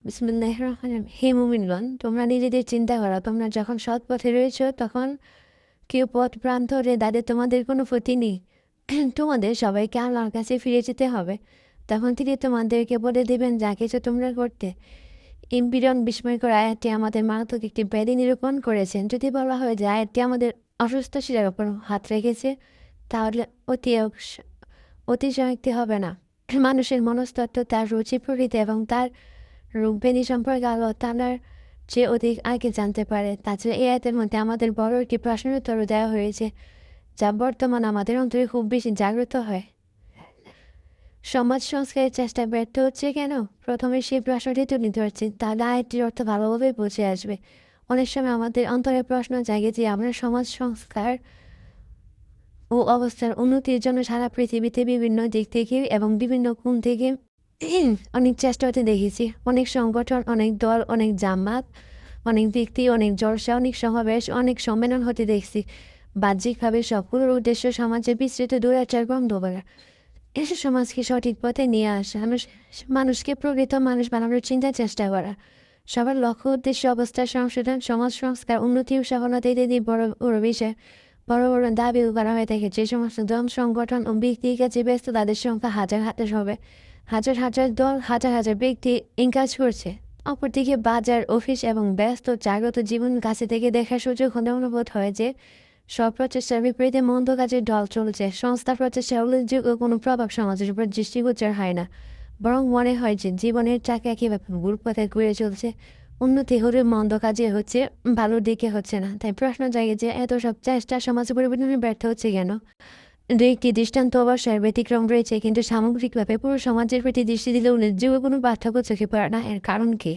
বিসমিল্লাহির রহমানির রহিম। হে মুমিনগণ, তোমরা নিজেদের চিন্তা করো, তোমরা যখন সৎ পথে রয়েছ তখন কেউ পথ প্রান্তরে দাঁড়িয়ে তোমাদের কোনো ক্ষতি নেই। তোমাদের সবাইকে আল্লাহর কাছে ফিরে যেতে হবে। তখন তিনি তোমাদেরকে বলে দেবেন যা কিছু তোমরা করতে। ইম্পিরিয়ন বিস্ময়কর আয়াতটি আমাদের মারাত্মক একটি ব্যাধি নিরূপণ করেছেন। যদি বলা হয় যে আয়াতটি আমাদের অসুস্থ শিরার ওপর হাত রেখেছে, তাহলে অতিশয়োক্তি হবে না। মানুষের মনস্তত্ত্ব, তার রুচি প্রকৃতি এবং তার রূপভেদী সম্পর্কে আল্লাহ তাআলার চেয়ে অধিক আগে জানতে পারে। তাছাড়া এই আয়াতের মধ্যে আমাদের বড় একটি প্রশ্নের উত্তর দেওয়া হয়েছে, যা বর্তমান আমাদের অন্তরে খুব বেশি জাগ্রত হয়। সমাজ সংস্কারের চেষ্টা ব্যর্থ হচ্ছে কেন? প্রথমে সেই প্রশ্নটি তুলে ধরছি, তাহলে আয়াতটির অর্থ ভালোভাবে বুঝে আসবে। অনেক সময় আমাদের অন্তরে প্রশ্ন জাগে যে আমরা সমাজ সংস্কার ও অবস্থার উন্নতির জন্য সারা পৃথিবীতে বিভিন্ন দিক থেকে এবং বিভিন্ন কোণ থেকে অনেক চেষ্টা হতে দেখেছি। অনেক সংগঠন, অনেক দল, অনেক জামাত, অনেক ব্যক্তি, অনেক জলসা, অনেক সমাবেশ, অনেক সম্মেলন হতে দেখছি। বাহ্যিকভাবে সবগুলোর উদ্দেশ্য সমাজে বিস্তৃত দুরাচার বন্ধ করা, এসব সমাজকে সঠিক পথে নিয়ে আসা, মানুষকে প্রকৃত মানুষ বানানোর চিন্তা চেষ্টা করা। সবার লক্ষ্য উদ্দেশ্য অবস্থার সংশোধন, সমাজ সংস্কার, উন্নতি ও সফলতা ইত্যাদি বড় বড় বিষয় বড় বড় দাবি করা হয়ে থাকে। যে সমস্ত দল, সংগঠন ও ব্যক্তির কাছে ব্যস্ত, তাদের সংখ্যা হাজার হাজার হবে। হাজার হাজার দল, হাজার হাজার ব্যক্তি এই কাজ করছে। অপরদিকে বাজার, অফিস এবং ব্যস্ত জাগ্রত জীবন কাছে থেকে দেখার সুযোগ হলে অনুভূত হয় যে সব প্রচেষ্টার বিপরীতে মন্দ কাজের ঢল চলছে। সংস্থার প্রচেষ্টা উল্লেখযোগ্য কোনো প্রভাব সমাজের উপর দৃষ্টিগোচর হয় না, বরং মনে হয় যে জীবনের চাকা কীভাবে ভুল পথে ঘুরে চলছে। উন্নতি হলে মন্দ কাজে হচ্ছে, ভালোর দিকে হচ্ছে না। তাই প্রশ্ন জাগে যে এত সব চেষ্টা সমাজ পরিবর্তনে ব্যর্থ হচ্ছে কেন? একটি দৃষ্টান্ত অবশ্যই ব্যতিক্রম রয়েছে, কিন্তু সামগ্রিকভাবে পুরো সমাজের প্রতি দৃষ্টি দিলে উল্লেখযোগ্য কোনো পার্থক্য চোখে পড়ে না। এর কারণ কি?